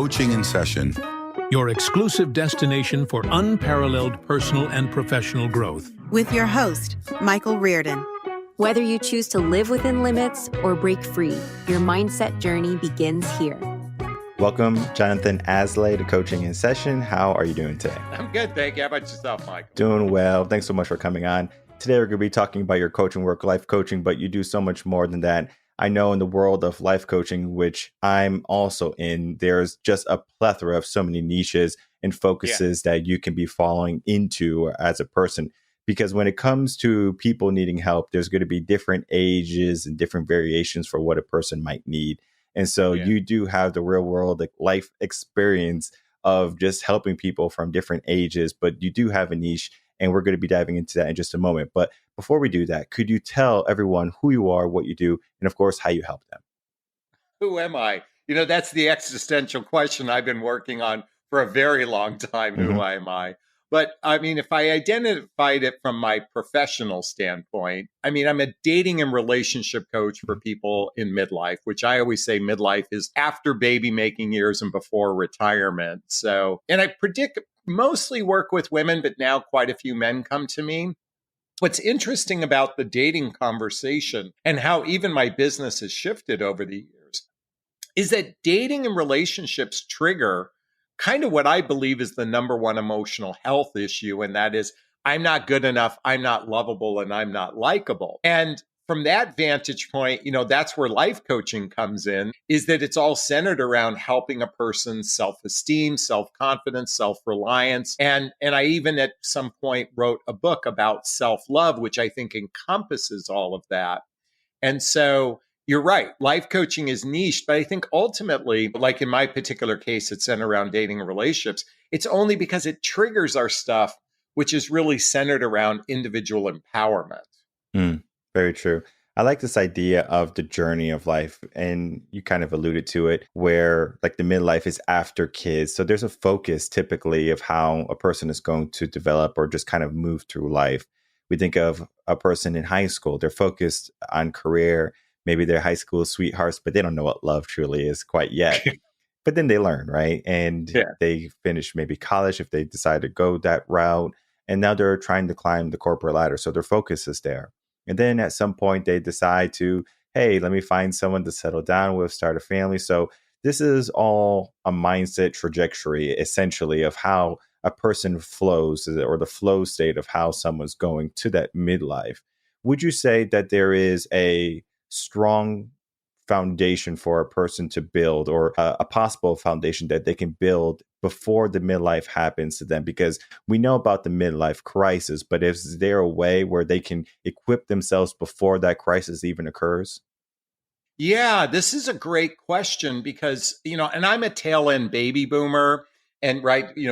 Coaching in Session, your exclusive destination for unparalleled personal and professional growth. With your host, Michael Rearden. Whether you choose to live within limits or break free, your mindset journey begins here. Welcome, Jonathon Aslay, to Coaching in Session. How are you doing today? I'm good, thank you. How about yourself, Mike? Doing well. Thanks so much for coming on. Today, we're going to be talking about your coaching work, life coaching, but you do so much more than that. I know in the world of life coaching, which I'm also in, there's just a plethora of so many niches and focuses that you can be following into as a person. Because when it comes to people needing help, there's going to be different ages and different variations for what a person might need. And so you do have the real world life experience of just helping people from different ages, but you do have a niche. And we're going to be diving into that in just a moment. But before we do that, could you tell everyone who you are, what you do, and of course, how you help them? Who am I? You know, that's the existential question I've been working on for a very long time. Who am I? But I mean, if I identified it from my professional standpoint, I mean, I'm a dating and relationship coach for people in midlife, which I always say midlife is after baby making years and before retirement. So, and I predict mostly work with women, but now quite a few men come to me. What's interesting about the dating conversation and how even my business has shifted over the years is that dating and relationships trigger kind of what I believe is the number one emotional health issue. And that is, I'm not good enough, I'm not lovable, and I'm not likable. And from that vantage point, you know, that's where life coaching comes in, is that it's all centered around helping a person's self-esteem, self-confidence, self-reliance. And I even at some point wrote a book about self-love, which I think encompasses all of that. And so you're right, life coaching is niche, but I think ultimately, like in my particular case, it's centered around dating and relationships. It's only because it triggers our stuff, which is really centered around individual empowerment. Very true. I like this idea of the journey of life, and you kind of alluded to it, where like the midlife is after kids. So there's a focus typically of how a person is going to develop or just kind of move through life. We think of a person in high school, they're focused on career, maybe they're high school sweethearts, but they don't know what love truly is quite yet. But then they learn, right? And they finish maybe college if they decide to go that route. And now they're trying to climb the corporate ladder. So their focus is there. And then at some point they decide to, hey, let me find someone to settle down with, start a family. So this is all a mindset trajectory, essentially, of how a person flows, or the flow state of how someone's going to that midlife. Would you say that there is a strong foundation for a person to build, or a possible foundation that they can build before the midlife happens to them? Because we know about the midlife crisis, but is there a way where they can equip themselves before that crisis even occurs? Yeah, this is a great question because, you know, and I'm a tail end baby boomer and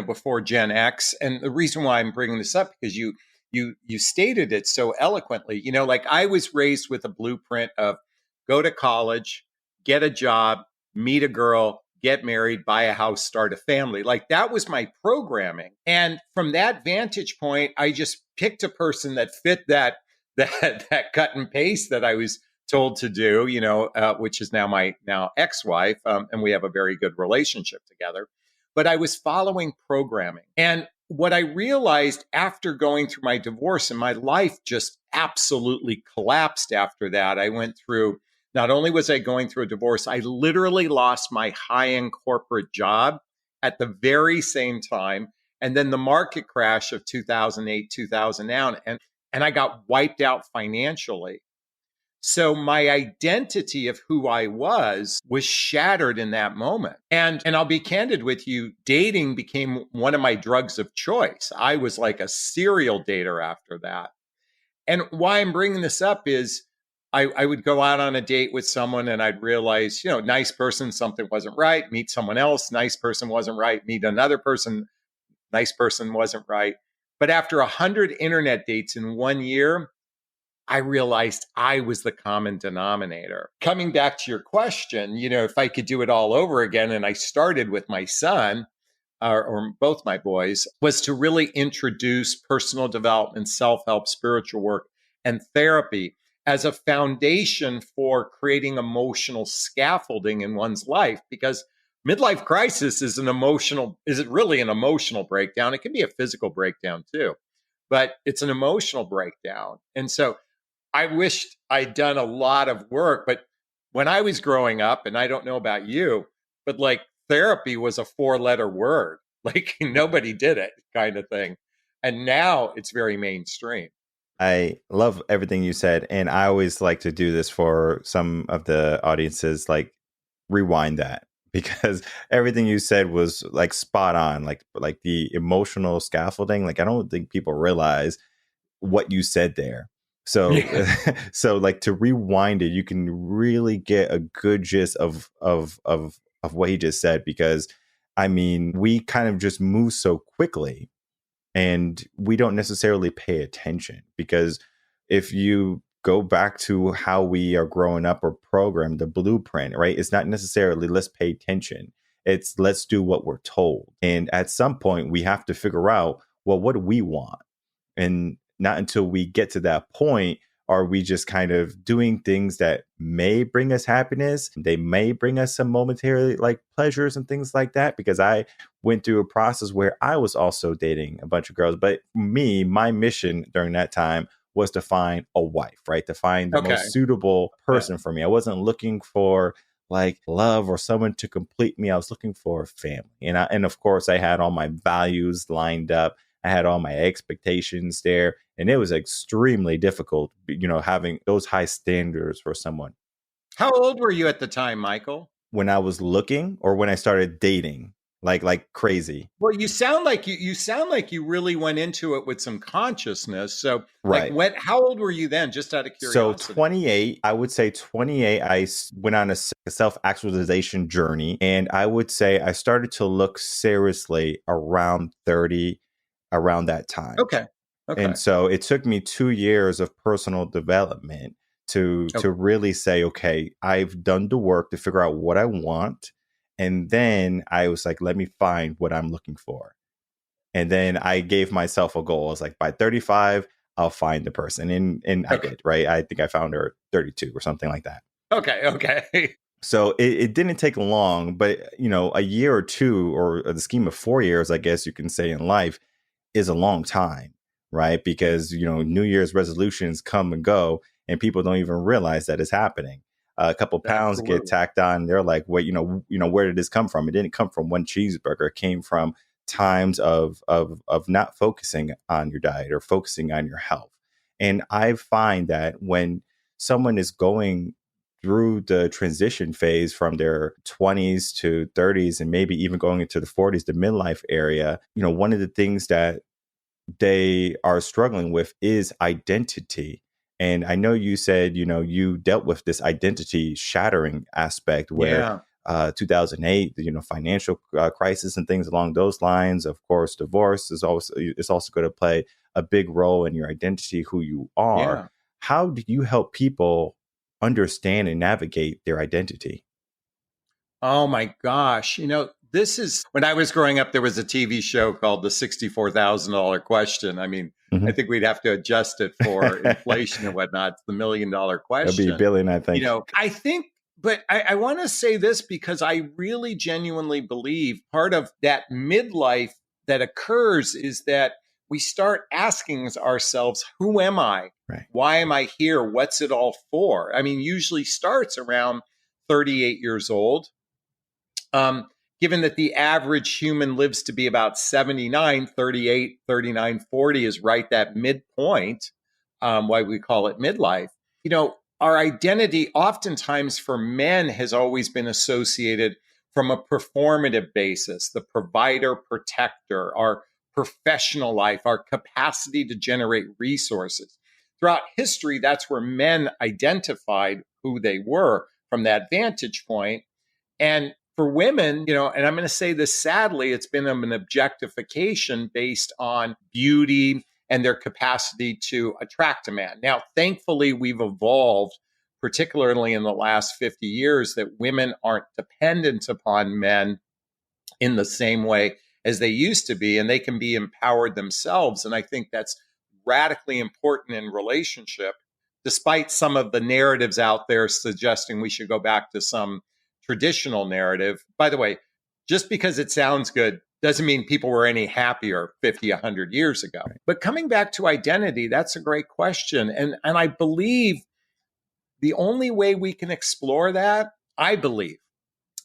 before Gen X. And the reason why I'm bringing this up, because you stated it so eloquently, you know, like I was raised with a blueprint of go to college, get a job, meet a girl, get married, buy a house, start a family. Like that was my programming. And from that vantage point, I just picked a person that fit that cut and paste that I was told to do, you know, which is now my ex-wife. And we have a very good relationship together. But I was following programming. And what I realized after going through my divorce, and my life just absolutely collapsed after that. I went through, not only was I going through a divorce, I literally lost my high-end corporate job at the very same time. And then the market crash of 2008, 2009, and I got wiped out financially. So my identity of who I was shattered in that moment. And I'll be candid with you, dating became one of my drugs of choice. I was like a serial dater after that. And why I'm bringing this up is I would go out on a date with someone and I'd realize, you know, nice person, something wasn't right, meet someone else, nice person wasn't right, meet another person, nice person wasn't right. But after 100 internet dates in 1 year, I realized I was the common denominator. Coming back to your question, you know, if I could do it all over again, and I started with my son, or both my boys, was to really introduce personal development, self-help, spiritual work, and therapy as a foundation for creating emotional scaffolding in one's life. Because midlife crisis is is it really an emotional breakdown? It can be a physical breakdown too, but it's an emotional breakdown. And so I wished I'd done a lot of work, but when I was growing up, and I don't know about you, but like therapy was a 4-letter word, like nobody did it kind of thing. And now it's very mainstream. I love everything you said. And I always like to do this for some of the audiences, like rewind that because everything you said was like spot on, like the emotional scaffolding. Like, I don't think people realize what you said there. So, Yeah. so like to rewind it, you can really get a good gist of what he just said, because I mean, we kind of just move so quickly and we don't necessarily pay attention, because if you go back to how we are growing up or programmed, the blueprint, right? It's not necessarily let's pay attention. It's let's do what we're told. And at some point we have to figure out, well, what do we want? And not until we get to that point are we just kind of doing things that may bring us happiness. They may bring us some momentary like pleasures and things like that. Because I went through a process where I was also dating a bunch of girls. But me, my mission during that time was to find a wife, right? To find the Okay. most suitable person for me. I wasn't looking for like love or someone to complete me. I was looking for a family. And of course I had all my values lined up. I had all my expectations there, and it was extremely difficult, having those high standards for someone. How old were you at the time, Michael? When I was looking or when I started dating, like crazy. Well, you sound like you really went into it with some consciousness. So, Right. how old were you then? Just out of So curiosity. 28, I would say 28, went on a self-actualization journey. And I would say I started to look seriously around 30, around that time. Okay. And so it took me 2 years of personal development to really say, okay, I've done the work to figure out what I want. And then I was like, let me find what I'm looking for. And then I gave myself a goal. I was like, by 35, I'll find the person. And I did, right? I think I found her at 32 or something like that. Okay. So it didn't take long, but a year or two, or the scheme of 4 years, I guess you can say, in life is a long time, right? Because, New Year's resolutions come and go and people don't even realize that it's happening. A couple pounds Absolutely. get tacked on. They're like, wait, where did this come from? It didn't come from one cheeseburger. It came from times of not focusing on your diet or focusing on your health. And I find that when someone is going through the transition phase from their 20s to 30s and maybe even going into the 40s, the midlife area, one of the things that they are struggling with is identity. And I know you said, you dealt with this identity shattering aspect where 2008, financial crisis and things along those lines. Of course, divorce is also going to play a big role in your identity, who you are. Yeah. How do you help people understand and navigate their identity? Oh my gosh. This is when I was growing up, there was a TV show called The $64,000 Question. I mean, I think we'd have to adjust it for inflation and whatnot. It's the $1 million question. It'll be $1 billion, I think. I think, but I want to say this because I really genuinely believe part of that midlife that occurs is that we start asking ourselves, who am I? Right. Why am I here? What's it all for? I mean, usually starts around 38 years old. Given that the average human lives to be about 79, 38, 39, 40 is right that midpoint, why we call it midlife. Our identity oftentimes for men has always been associated from a performative basis, the provider, protector, our professional life, our capacity to generate resources. Throughout history, that's where men identified who they were from that vantage point. And for women, and I'm going to say this sadly, it's been an objectification based on beauty and their capacity to attract a man. Now, thankfully, we've evolved, particularly in the last 50 years, that women aren't dependent upon men in the same way as they used to be, and they can be empowered themselves. And I think that's radically important in relationship, despite some of the narratives out there suggesting we should go back to some traditional narrative. By the way, just because it sounds good doesn't mean people were any happier 50, 100 years ago. Right. But coming back to identity, that's a great question. And I believe the only way we can explore that, I believe,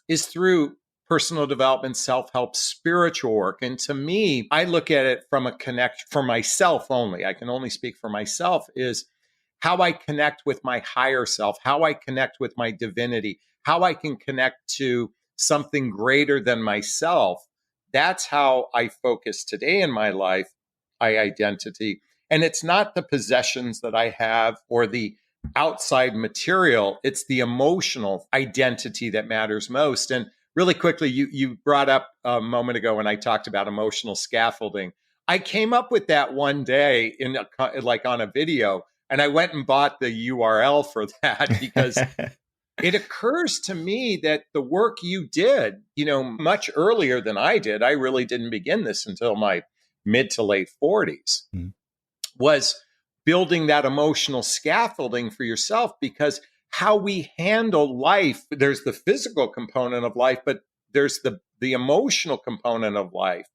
is through personal development, self-help, spiritual work. And to me, I look at it from a connect for myself only. I can only speak for myself, is how I connect with my higher self, how I connect with my divinity, how I can connect to something greater than myself. That's how I focus today in my life, my identity. And it's not the possessions that I have or the outside material, it's the emotional identity that matters most. And really quickly, you brought up a moment ago when I talked about emotional scaffolding. I came up with that one day like on a video, and I went and bought the URL for that because it occurs to me that the work you did, much earlier than I did, I really didn't begin this until my mid to late 40s, was building that emotional scaffolding for yourself, because how we handle life, there's the physical component of life, but there's the emotional component of life.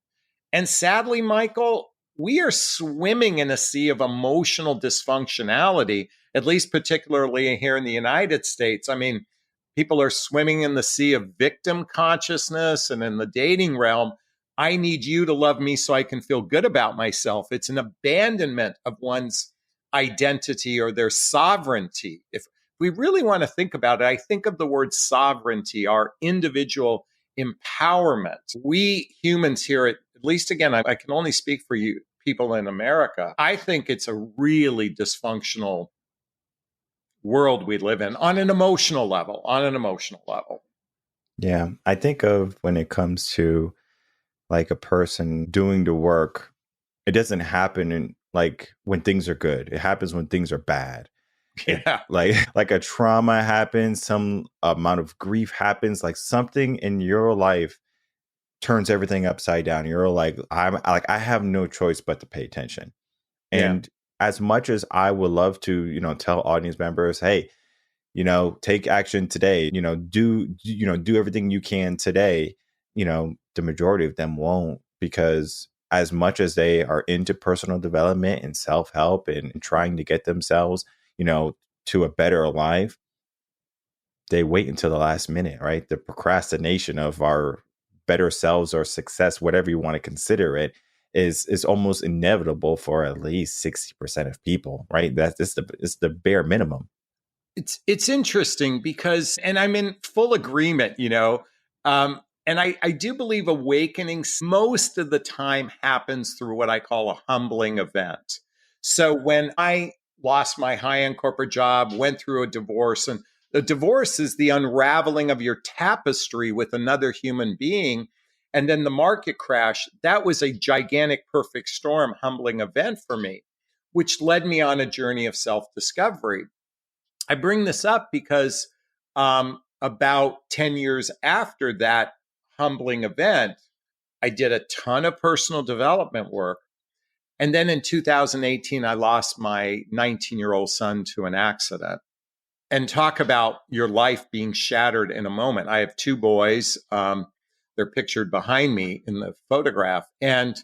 And sadly, Michael, we are swimming in a sea of emotional dysfunctionality, at least particularly here in the United States. I mean, people are swimming in the sea of victim consciousness, and in the dating realm, I need you to love me so I can feel good about myself. It's an abandonment of one's identity or their sovereignty. If we really want to think about it, I think of the word sovereignty, our individual empowerment. We humans here, at least again, I can only speak for you people in America. I think it's a really dysfunctional world we live in on an emotional level, Yeah. I think of when it comes to like a person doing the work, it doesn't happen in like when things are good. It happens when things are bad. Yeah. Like a trauma happens, some amount of grief happens, like something in your life turns everything upside down. You're like, I have no choice but to pay attention. And as much as I would love to, tell audience members, hey, take action today, do everything you can today, the majority of them won't, because as much as they are into personal development and self-help and trying to get themselves, to a better life, they wait until the last minute, right? The procrastination of our better selves or success, whatever you want to consider it, is almost inevitable for at least 60% of people, right? It's the bare minimum. It's interesting because, and I'm in full agreement, and I do believe awakening most of the time happens through what I call a humbling event. So when I lost my high-end corporate job, went through a divorce, and the divorce is the unraveling of your tapestry with another human being, and then the market crash, that was a gigantic perfect storm, humbling event for me, which led me on a journey of self-discovery. I bring this up because about 10 years after that humbling event, I did a ton of personal development work. And then in 2018, I lost my 19-year-old son to an accident. And talk about your life being shattered in a moment. I have two boys. They're pictured behind me in the photograph. And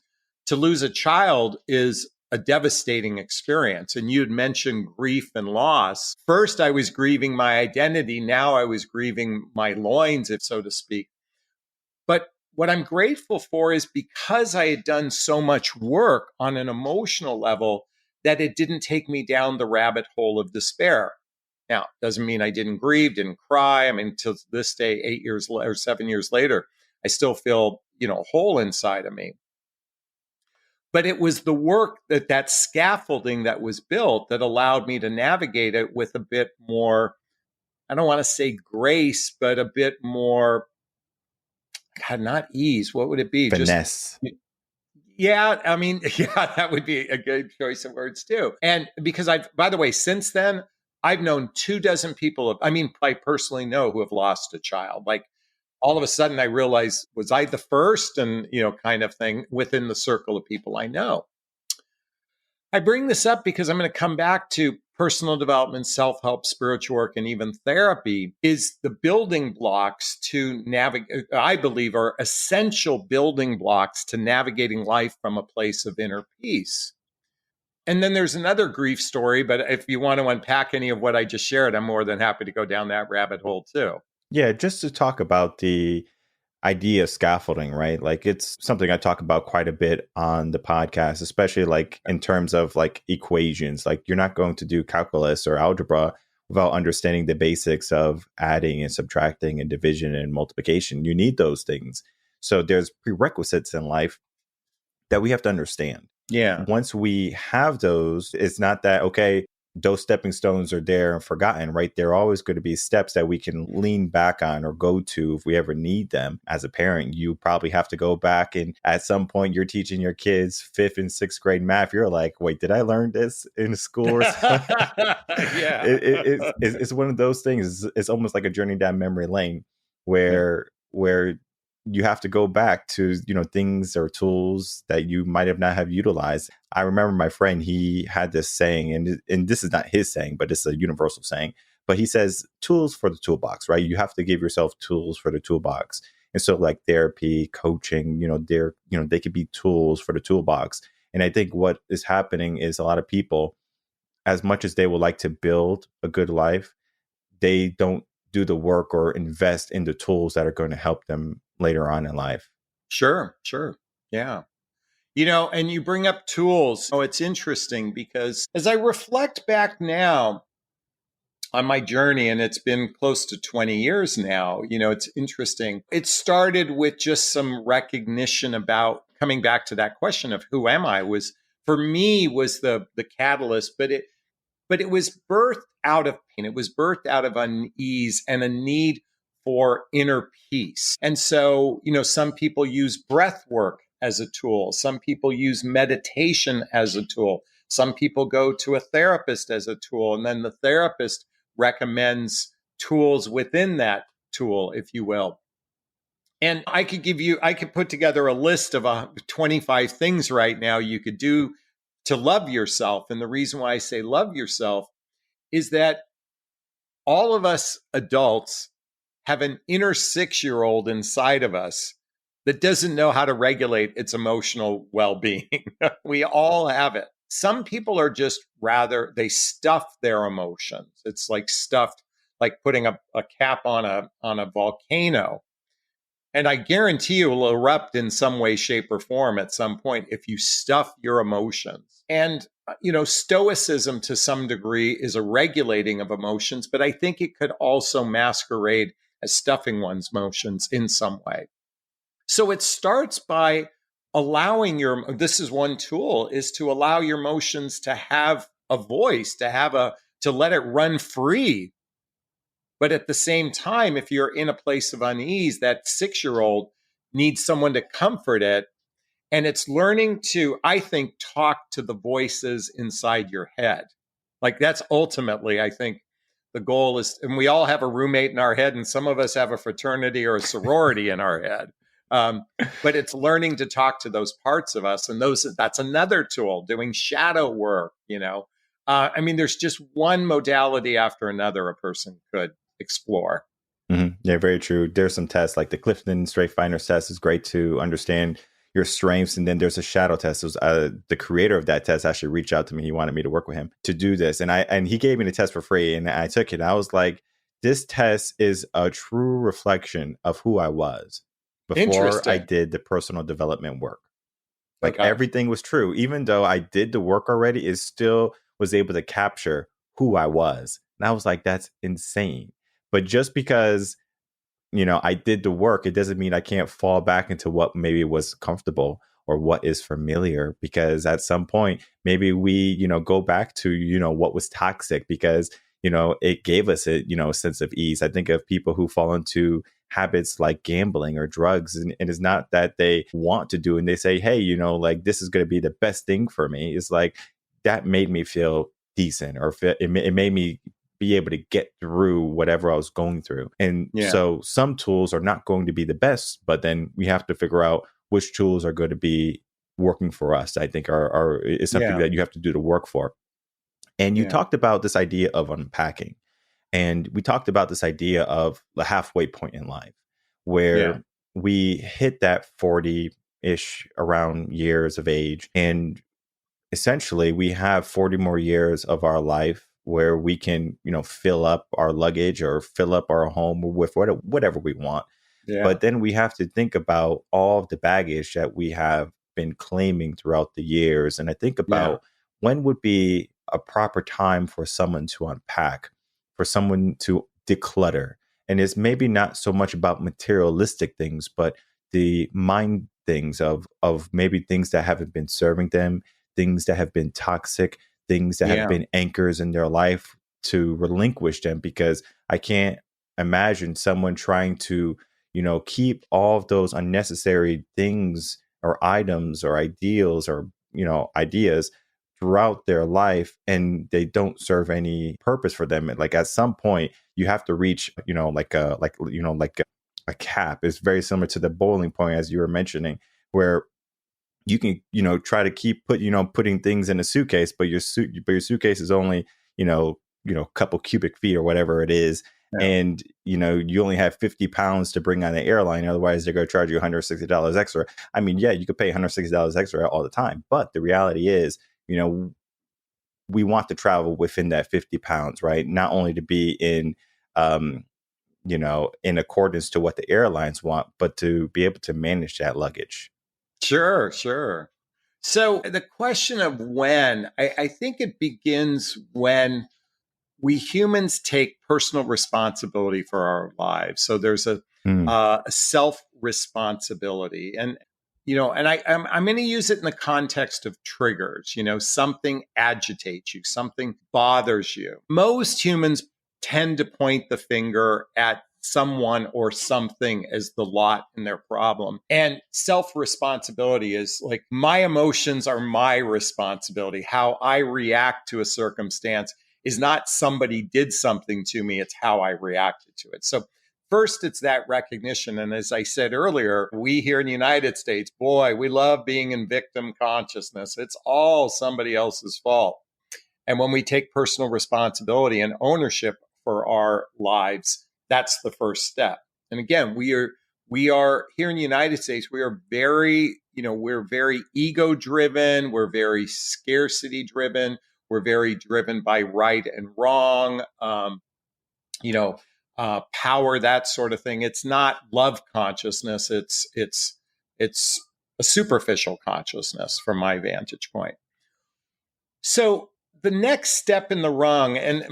to lose a child is a devastating experience. And you had mentioned grief and loss. First, I was grieving my identity. Now I was grieving my loins, if so to speak. But what I'm grateful for is because I had done so much work on an emotional level that it didn't take me down the rabbit hole of despair. Now, doesn't mean I didn't grieve, didn't cry. I mean, to this day, 8 years or 7 years later, I still feel, whole inside of me. But it was the work that scaffolding that was built that allowed me to navigate it with a bit more, I don't want to say grace, but a bit more, God, not ease. What would it be? Finesse. Yeah, I mean, that would be a good choice of words too. And because by the way, since then, I've known 24 people, I personally know who have lost a child. Like all of a sudden I realized, was I the first? And, kind of thing within the circle of people I know. I bring this up because I'm going to come back to personal development, self-help, spiritual work, and even therapy is the building blocks to navigate, I believe are essential building blocks to navigating life from a place of inner peace. And then there's another grief story, but if you want to unpack any of what I just shared, I'm more than happy to go down that rabbit hole too. Yeah, just to talk about the idea of scaffolding, right? Like it's something I talk about quite a bit on the podcast, especially like in terms of like equations. Like you're not going to do calculus or algebra without understanding the basics of adding and subtracting and division and multiplication. You need those things. So there's prerequisites in life that we have to understand. Yeah. Once we have those, it's not that, okay, those stepping stones are there and forgotten, right? There are always going to be steps that we can lean back on or go to if we ever need them. As a parent, you probably have to go back and at some point you're teaching your kids 5th and 6th grade math. You're like, wait, did I learn this in school or something? Yeah. It's one of those things. It's almost like a journey down memory lane where you have to go back to, things or tools that you might have not have utilized. I remember my friend, he had this saying, and this is not his saying, but it's a universal saying, but he says tools for the toolbox, right? You have to give yourself tools for the toolbox. And so like therapy, coaching, they could be tools for the toolbox. And I think what is happening is a lot of people, as much as they would like to build a good life, they don't do the work or invest in the tools that are going to help them later on in life. Sure. Yeah. And you bring up tools. Oh, it's interesting because as I reflect back now on my journey, and it's been close to 20 years now, it's interesting. It started with just some recognition about coming back to that question of who am I was the catalyst, but it was birthed out of pain. It was birthed out of unease and a need for inner peace. And so, some people use breath work as a tool. Some people use meditation as a tool. Some people go to a therapist as a tool. And then the therapist recommends tools within that tool, if you will. And I could put together a list of 25 things right now you could do to love yourself. And the reason why I say love yourself is that all of us adults have an inner 6-year-old inside of us that doesn't know how to regulate its emotional well-being. We all have it. Some people are just they stuff their emotions. It's like stuffed, like putting a cap on a volcano. And I guarantee you will erupt in some way, shape, or form at some point if you stuff your emotions. And, stoicism to some degree is a regulating of emotions, but I think it could also masquerade as stuffing one's emotions in some way. So it starts by allowing this is one tool, is to allow your emotions to have a voice, to let it run free. But at the same time, if you're in a place of unease, that 6-year-old needs someone to comfort it. And it's learning to, I think, talk to the voices inside your head. Like that's ultimately, I think, the goal is, and we all have a roommate in our head, and some of us have a fraternity or a sorority in our head. But it's learning to talk to those parts of us. And that's another tool, doing shadow work, there's just one modality after another a person could explore. Mm-hmm. Yeah, very true. There's some tests like the Clifton Strength Finders test is great to understand your strengths. And then there's a shadow test. It was, the creator of that test actually reached out to me. He wanted me to work with him to do this. And he gave me the test for free. And I took it. And I was like, this test is a true reflection of who I was before I did the personal development work. Like everything was true. Even though I did the work already, it still was able to capture who I was. And I was like, that's insane. But just because, I did the work, it doesn't mean I can't fall back into what maybe was comfortable or what is familiar, because at some point, maybe we, go back to, what was toxic because, it gave us a sense of ease. I think of people who fall into habits like gambling or drugs, and it's not that they want to do, and they say, hey, like this is going to be the best thing for me. It's like that made me feel decent, or it made me be able to get through whatever I was going through. And so some tools are not going to be the best, but then we have to figure out which tools are going to be working for us. I think is something that you have to do the work for. And you Yeah. talked about this idea of unpacking. And we talked about this idea of the halfway point in life Yeah. where we hit that 40-ish around years of age. And essentially we have 40 more years of our life where we can, fill up our luggage or fill up our home with whatever we want. Yeah. But then we have to think about all of the baggage that we have been claiming throughout the years. And I think Yeah. about when would be a proper time for someone to unpack, for someone to declutter. And it's maybe not so much about materialistic things, but the mind things of maybe things that haven't been serving them, things that have been toxic, things that have Yeah. been anchors in their life, to relinquish them. Because I can't imagine someone trying to keep all of those unnecessary things or items or ideals or, ideas throughout their life, and they don't serve any purpose for them. And like at some point you have to reach, like a cap. It's very similar to the boiling point, as you were mentioning, where you can, try to keep putting things in a suitcase, but your suitcase is only, couple cubic feet or whatever it is. Yeah. And, you only have 50 pounds to bring on the airline. Otherwise, they're going to charge you $160 extra. I mean, yeah, you could pay $160 extra all the time. But the reality is, we want to travel within that 50 pounds, right? Not only to be in accordance to what the airlines want, but to be able to manage that luggage. Sure, sure. So the question of when, I think it begins when we humans take personal responsibility for our lives. So there's Mm. a self responsibility, and I'm going to use it in the context of triggers. Something agitates you, something bothers you. Most humans tend to point the finger at someone or something as the lot in their problem. And self responsibility is like, my emotions are my responsibility. How I react to a circumstance is not somebody did something to me, it's how I reacted to it. So first, it's that recognition. And as I said earlier, we here in the United States, boy, we love being in victim consciousness. It's all somebody else's fault. And when we take personal responsibility and ownership for our lives, that's the first step. And again, we are here in the United States, we are we're very ego driven, we're very scarcity driven, we're very driven by right and wrong, power, that sort of thing. It's not love consciousness. It's a superficial consciousness from my vantage point. So the next step in the rung, and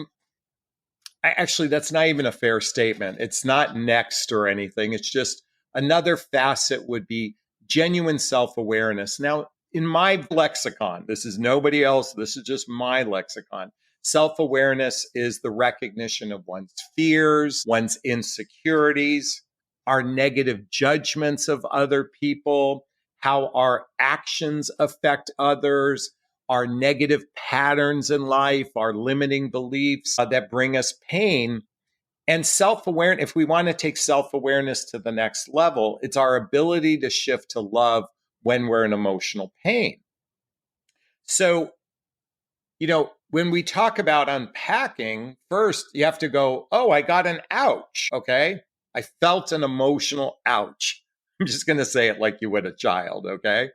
actually, that's not even a fair statement. It's not next or anything. It's just another facet would be genuine self-awareness. Now, in my lexicon, this is nobody else. This is just my lexicon. Self-awareness is the recognition of one's fears, one's insecurities, our negative judgments of other people, how our actions affect others, our negative patterns in life, our limiting beliefs that bring us pain. And self-awareness, if we want to take self-awareness to the next level, it's our ability to shift to love when we're in emotional pain. So, when we talk about unpacking, first you have to go, oh, I got an ouch. Okay. I felt an emotional ouch. I'm just going to say it like you would a child. Okay.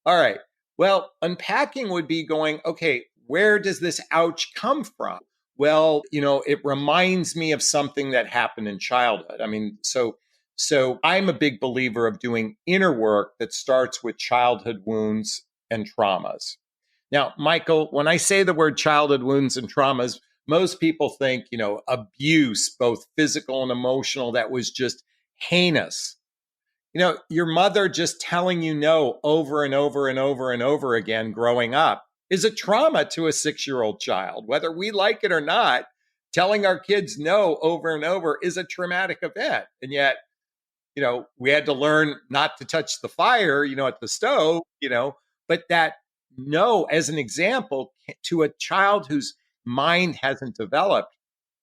All right. Well, unpacking would be going, okay, where does this ouch come from? Well, it reminds me of something that happened in childhood. I mean, so I'm a big believer of doing inner work that starts with childhood wounds and traumas. Now, Michael, when I say the word childhood wounds and traumas, most people think, abuse, both physical and emotional, that was just heinous. Your mother just telling you no over and over and over and over again growing up is a trauma to a 6-year-old child. Whether we like it or not, telling our kids no over and over is a traumatic event. And yet, we had to learn not to touch the fire, at the stove, but that no, as an example, to a child whose mind hasn't developed,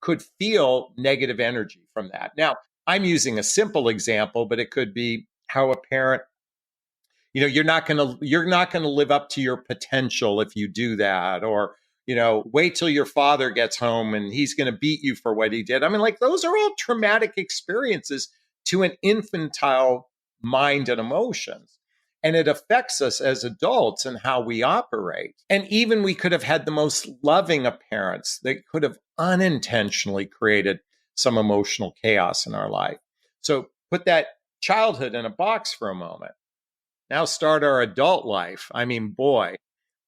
could feel negative energy from that. Now, I'm using a simple example, but it could be how a parent, you're not going to live up to your potential if you do that, or wait till your father gets home and he's going to beat you for what he did. I mean, like, those are all traumatic experiences to an infantile mind and emotions. And it affects us as adults and how we operate. And even we could have had the most loving of parents that could have unintentionally created some emotional chaos in our life. So put that childhood in a box for a moment. Now start our adult life. I mean, boy,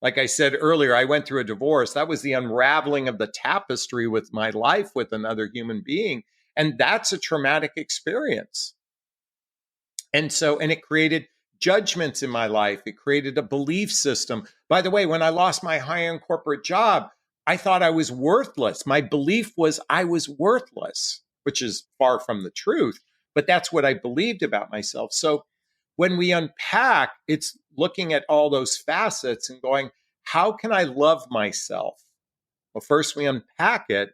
like I said earlier, I went through a divorce. That was the unraveling of the tapestry with my life with another human being. And that's a traumatic experience. And it created judgments in my life. It created a belief system. By the way, when I lost my high-end corporate job, I thought I was worthless. My belief was I was worthless, which is far from the truth, but that's what I believed about myself. So when we unpack, it's looking at all those facets and going, how can I love myself? Well, first we unpack it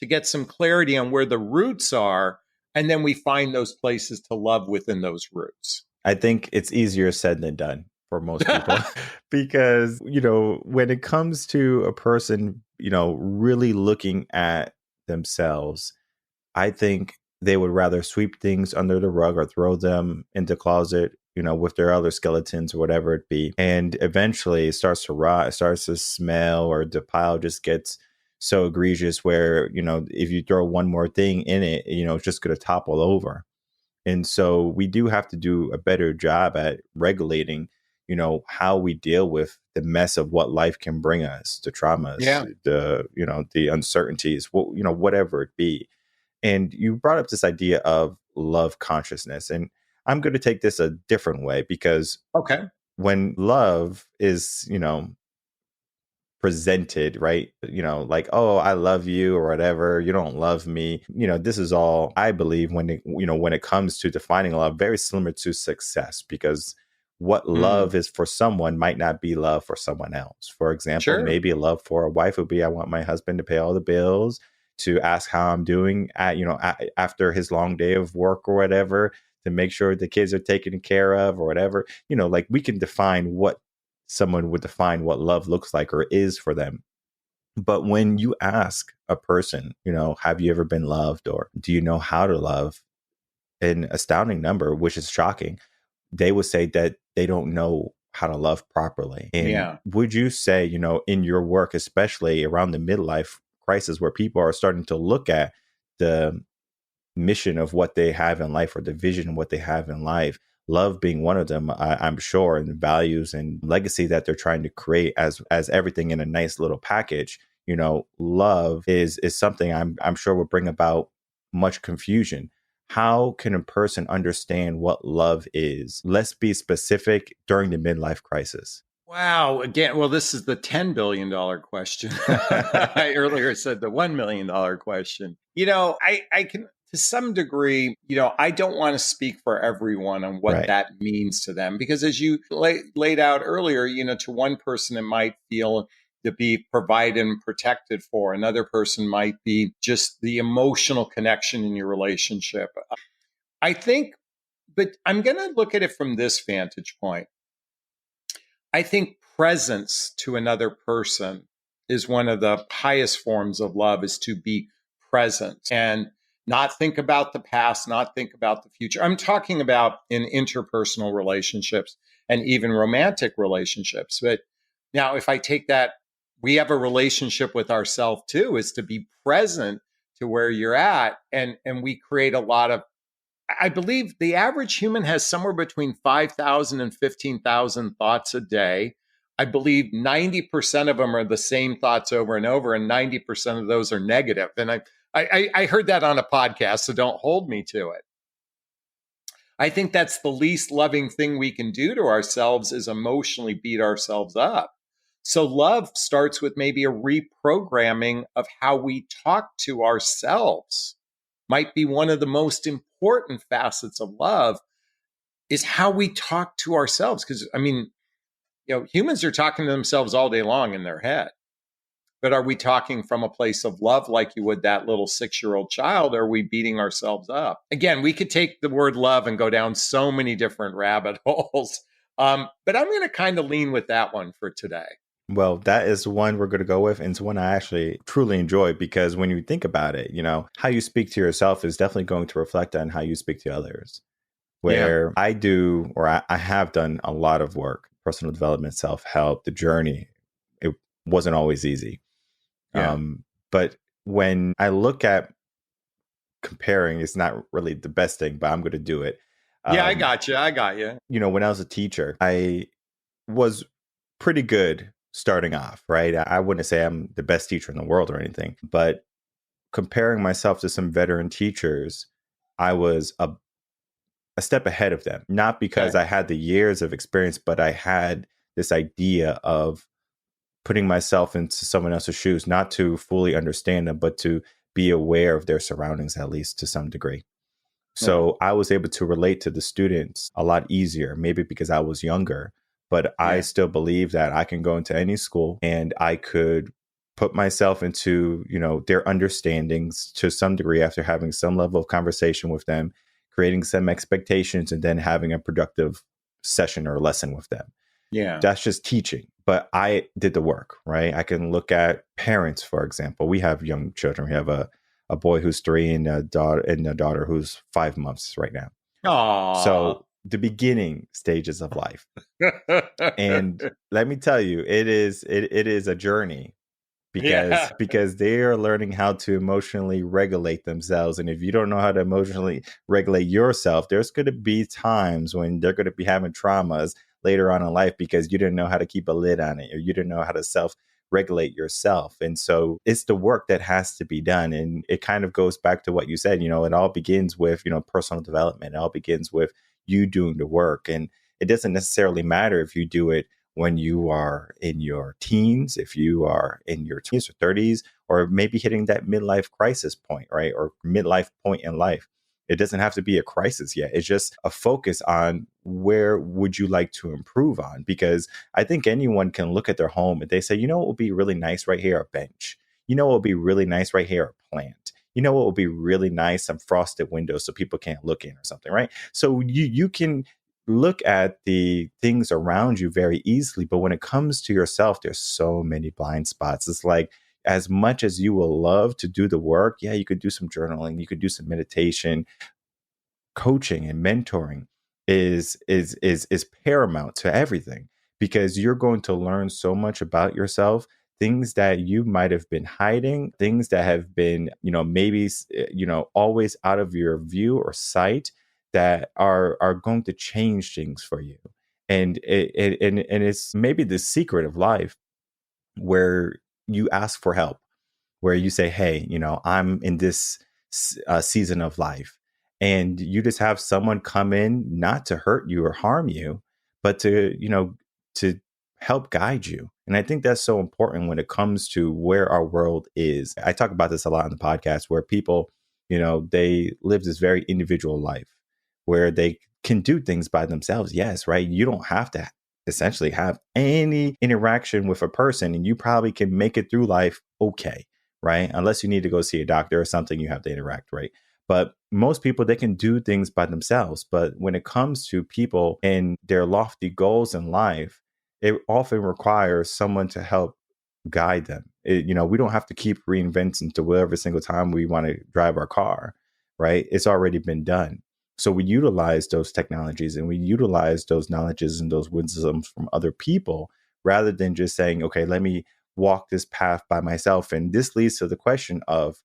to get some clarity on where the roots are, and then we find those places to love within those roots. I think it's easier said than done for most people because, when it comes to a person, really looking at themselves, I think they would rather sweep things under the rug or throw them in the closet, with their other skeletons or whatever it be. And eventually it starts to rot, it starts to smell, or the pile just gets so egregious where, if you throw one more thing in it, it's just going to topple over. And so we do have to do a better job at regulating, how we deal with the mess of what life can bring us, the traumas, the uncertainties, whatever it be. And you brought up this idea of love consciousness. And I'm going to take this a different way because when love is, presented, right? Like, oh, I love you or whatever, you don't love me. This is all, I believe, when it comes to defining love, very similar to success, because what love is for someone might not be love for someone else. For example, maybe a love for a wife would be, I want my husband to pay all the bills, to ask how I'm doing after his long day of work or whatever, to make sure the kids are taken care of or whatever. Like, we can define what someone would define what love looks like or is for them. But when you ask a person, have you ever been loved, or do you know how to love? An astounding number, which is shocking, they would say that they don't know how to love properly. And would you say, in your work, especially around the midlife crisis, where people are starting to look at the mission of what they have in life, or the vision of what they have in life, love being one of them, I'm sure, and values and legacy that they're trying to create as everything in a nice little package, love is something I'm sure will bring about much confusion. How can a person understand what love is? Let's be specific during the midlife crisis. Wow. Again, well, this is the $10 billion question. I earlier said the $1 million question. I can, to some degree, I don't want to speak for everyone on what that means to them, because as you laid out earlier, to one person, it might feel to be provided and protected for. Another person might be just the emotional connection in your relationship. I think, but I'm going to look at it from this vantage point. I think presence to another person is one of the highest forms of love, is to be present and not think about the past, not think about the future. I'm talking about in interpersonal relationships and even romantic relationships. But now, if I take that, we have a relationship with ourselves too, is to be present to where you're at. And we create a lot of, I believe the average human has somewhere between 5,000 and 15,000 thoughts a day. I believe 90% of them are the same thoughts over and over, and 90% of those are negative. And I heard that on a podcast, so don't hold me to it. I think that's the least loving thing we can do to ourselves, is emotionally beat ourselves up. So love starts with maybe a reprogramming of how we talk to ourselves. Might be one of the most important facets of love, is how we talk to ourselves. Because, humans are talking to themselves all day long in their head. But are we talking from a place of love like you would that little 6-year-old child? Or are we beating ourselves up? Again, we could take the word love and go down so many different rabbit holes. But I'm going to kind of lean with that one for today. Well, that is one we're going to go with. And it's one I actually truly enjoy because when you think about it, how you speak to yourself is definitely going to reflect on how you speak to others. Yeah. Where I do, or I have done a lot of work, personal development, self-help, the journey, it wasn't always easy. Yeah. But when I look at comparing, it's not really the best thing, but I'm going to do it. Yeah, I got you. I got you. When I was a teacher, I was pretty good starting off, right? I wouldn't say I'm the best teacher in the world or anything, but comparing myself to some veteran teachers, I was a step ahead of them, not because Okay. I had the years of experience, but I had this idea of putting myself into someone else's shoes, not to fully understand them, but to be aware of their surroundings, at least to some degree. Yeah. So I was able to relate to the students a lot easier, maybe because I was younger, but I Yeah. still believe that I can go into any school and I could put myself into, their understandings to some degree after having some level of conversation with them, creating some expectations, and then having a productive session or lesson with them. Yeah. That's just teaching. But I did the work, right? I can look at parents, for example. We have young children. We have a boy who's 3 and a daughter who's 5 months right now. Aw. So the beginning stages of life. And let me tell you, it is a journey Yeah. because they are learning how to emotionally regulate themselves. And if you don't know how to emotionally regulate yourself, there's going to be times when they're going to be having traumas later on in life because you didn't know how to keep a lid on it, or you didn't know how to self regulate yourself. And so it's the work that has to be done. And it kind of goes back to what you said, it all begins with, personal development. It all begins with you doing the work. And it doesn't necessarily matter if you do it when you are in your teens, if you are in your 20s or 30s, or maybe hitting that midlife crisis point, right? Or midlife point in life. It doesn't have to be a crisis yet. It's just a focus on where would you like to improve on? Because I think anyone can look at their home and they say, what would be really nice right here? A bench. What would be really nice right here? A plant. What would be really nice? Some frosted windows so people can't look in or something, right? So you can look at the things around you very easily. But when it comes to yourself, there's so many blind spots. It's like, as much as you will love to do the work, yeah, you could do some journaling, you could do some meditation. Coaching and mentoring is paramount to everything because you're going to learn so much about yourself, things that you might have been hiding, things that have been, maybe, always out of your view or sight that are going to change things for you. And it's maybe the secret of life where you ask for help, where you say, hey, I'm in this season of life. And you just have someone come in, not to hurt you or harm you, but to help guide you. And I think that's so important when it comes to where our world is. I talk about this a lot on the podcast where people, they live this very individual life where they can do things by themselves. Yes, right. You don't have to essentially have any interaction with a person and you probably can make it through life okay, right? Unless you need to go see a doctor or something, you have to interact, right? But most people, they can do things by themselves. But when it comes to people and their lofty goals in life, it often requires someone to help guide them. We don't have to keep reinventing to every single time we want to drive our car, right? It's already been done. So we utilize those technologies and we utilize those knowledges and those wisdoms from other people rather than just saying, okay, let me walk this path by myself. And this leads to the question of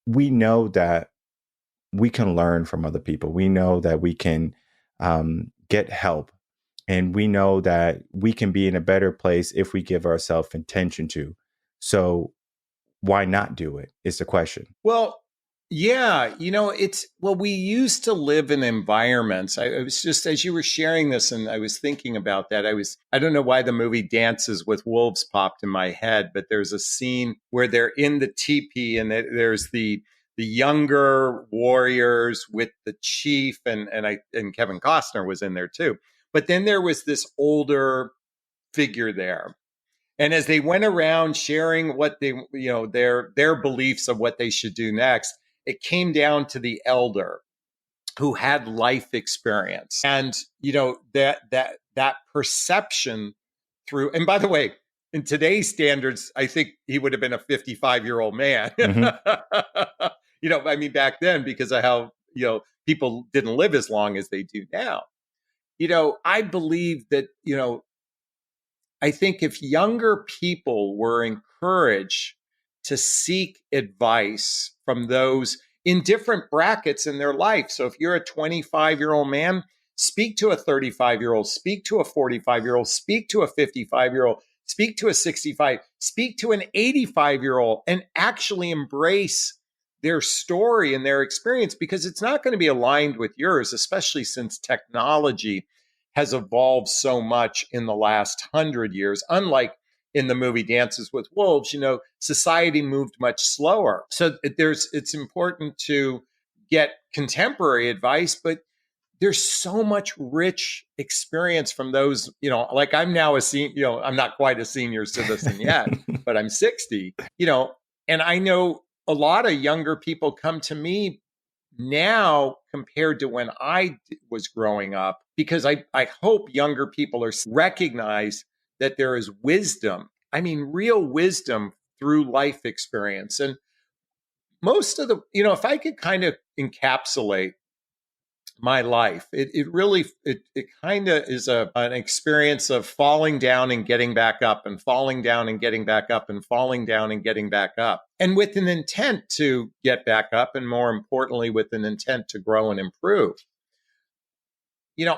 we know that we can learn from other people. We know that we can get help. And we know that we can be in a better place if we give ourselves intention to. So why not do it? Is the question. Well, yeah, we used to live in environments. I was just, as you were sharing this, and I was thinking about that. I don't know why the movie Dances with Wolves popped in my head, but there's a scene where they're in the teepee and there's the younger warriors with the chief and Kevin Costner was in there too. But then there was this older figure there. And as they went around sharing what they, their beliefs of what they should do next, it came down to the elder who had life experience. And, that perception through. And by the way, in today's standards, I think he would have been a 55-year-old man. Mhm. I mean, back then, because of how, people didn't live as long as they do now. I believe that, I think if younger people were encouraged to seek advice from those in different brackets in their life. So if you're a 25-year-old man, speak to a 35-year-old, speak to a 45-year-old, speak to a 55-year-old, speak to a 65, speak to an 85-year-old, and actually embrace their story and their experience, because it's not going to be aligned with yours, especially since technology has evolved so much in the last 100 years. Unlike in the movie Dances with Wolves, society moved much slower. So it's important to get contemporary advice, but there's so much rich experience from those, like I'm now a senior, I'm not quite a senior citizen yet, but I'm 60, and I know a lot of younger people come to me now compared to when I was growing up, because I hope younger people recognize that there is wisdom. I mean, real wisdom through life experience. And most of the, if I could kind of encapsulate my life, it really kind of is an experience of falling down and getting back up, and falling down and getting back up, and falling down and getting back up, and with an intent to get back up, and more importantly, with an intent to grow and improve.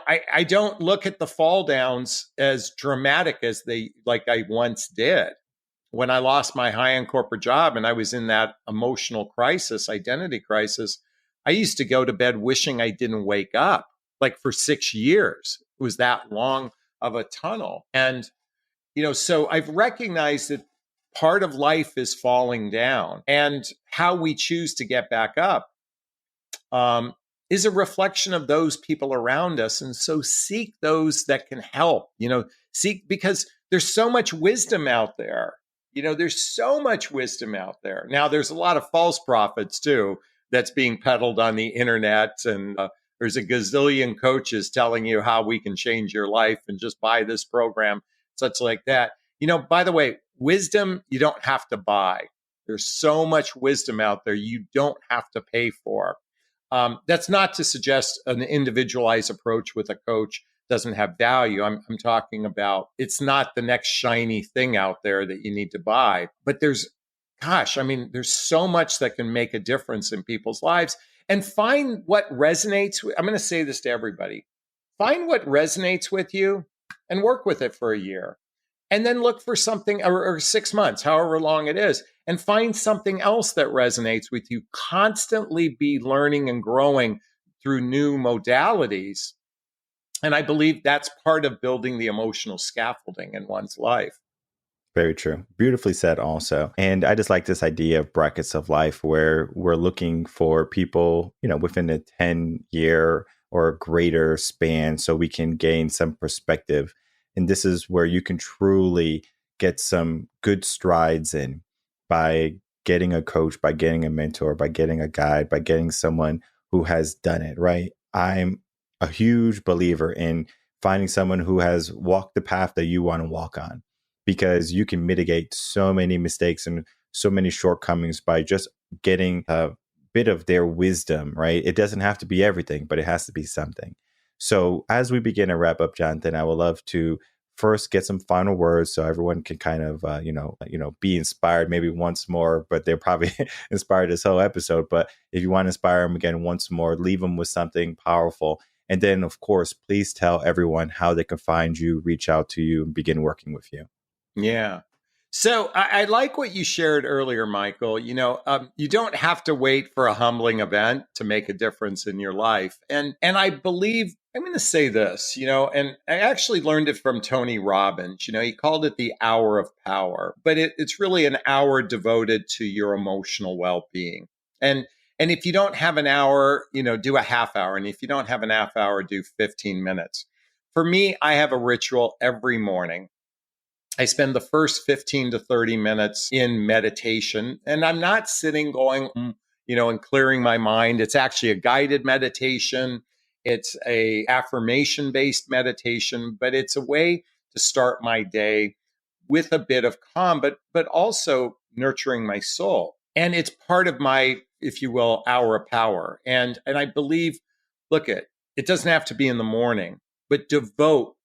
I don't look at the fall downs as dramatic as like I once did. When I lost my high-end corporate job and I was in that emotional crisis, identity crisis, I used to go to bed wishing I didn't wake up, like for 6 years. It was that long of a tunnel. And, so I've recognized that part of life is falling down, and how we choose to get back up is a reflection of those people around us. And so seek those that can help, because there's so much wisdom out there. There's so much wisdom out there. Now, there's a lot of false prophets too that's being peddled on the internet. And there's a gazillion coaches telling you how we can change your life and just buy this program, such like that. By the way, wisdom, you don't have to buy. There's so much wisdom out there you don't have to pay for. That's not to suggest an individualized approach with a coach doesn't have value. I'm talking about, it's not the next shiny thing out there that you need to buy. But there's so much that can make a difference in people's lives. And find what resonates. I'm going to say this to everybody. Find what resonates with you and work with it for a year. And then look for something, or 6 months, however long it is, and find something else that resonates with you. Constantly be learning and growing through new modalities. And I believe that's part of building the emotional scaffolding in one's life. Very true. Beautifully said also. And I just like this idea of brackets of life where we're looking for people, within a 10-year or greater span, so we can gain some perspective. And this is where you can truly get some good strides in by getting a coach, by getting a mentor, by getting a guide, by getting someone who has done it, right? I'm a huge believer in finding someone who has walked the path that you want to walk on, because you can mitigate so many mistakes and so many shortcomings by just getting a bit of their wisdom, right? It doesn't have to be everything, but it has to be something. So as we begin to wrap up, Jonathan, I would love to first get some final words so everyone can kind of, be inspired maybe once more, but they're probably inspired this whole episode. But if you want to inspire them again once more, leave them with something powerful. And then, of course, please tell everyone how they can find you, reach out to you, and begin working with you. Yeah. So I like what you shared earlier, Michael. You don't have to wait for a humbling event to make a difference in your life. And I believe, I'm going to say this, and I actually learned it from Tony Robbins. He called it the hour of power, but it's really an hour devoted to your emotional well-being. And if you don't have an hour, do a half hour. And if you don't have an half hour, do 15 minutes. For me, I have a ritual every morning. I spend the first 15 to 30 minutes in meditation, and I'm not sitting going, and clearing my mind. It's actually a guided meditation. It's a affirmation-based meditation, but it's a way to start my day with a bit of calm, but also nurturing my soul. And it's part of my, if you will, hour of power. And I believe, look, it doesn't have to be in the morning, but devote.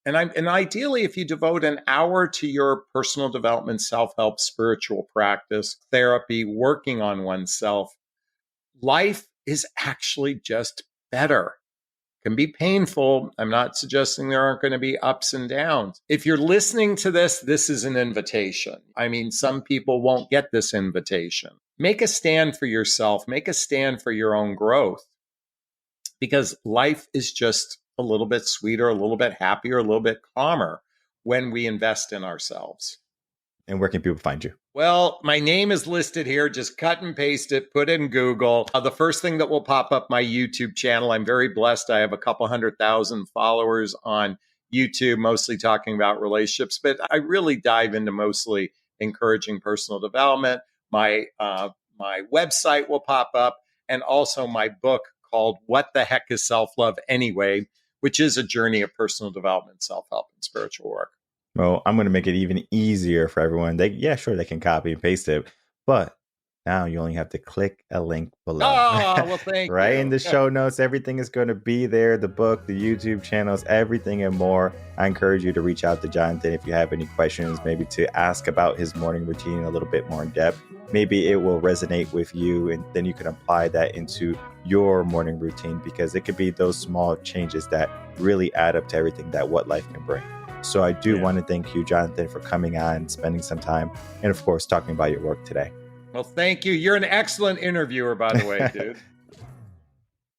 And ideally, if you devote an hour to your personal development, self-help, spiritual practice, therapy, working on oneself, life is actually just better. Can be painful. I'm not suggesting there aren't going to be ups and downs. If you're listening to this, this is an invitation. I mean, some people won't get this invitation. Make a stand for yourself. Make a stand for your own growth, because life is just a little bit sweeter, a little bit happier, a little bit calmer when we invest in ourselves. And where can people find you? Well, my name is listed here. Just cut and paste it, put in Google. The first thing that will pop up, my YouTube channel. I'm very blessed. I have a couple 100,000 followers on YouTube, mostly talking about relationships, but I really dive into mostly encouraging personal development. My website will pop up, and also my book called What the Heck is Self-Love Anyway, which is a journey of personal development, self-help, and spiritual work. Well, I'm going to make it even easier for everyone. They can copy and paste it, but now you only have to click a link below. Oh, well, thank you. Right in the show notes, everything is going to be there. The book, the YouTube channels, everything and more. I encourage you to reach out to Jonathon if you have any questions, maybe to ask about his morning routine a little bit more in depth. Maybe it will resonate with you, and then you can apply that into your morning routine, because it could be those small changes that really add up to everything that what life can bring. So I do want to thank you, Jonathon, for coming on, spending some time, and of course, talking about your work today. Well, thank you. You're an excellent interviewer, by the way, dude.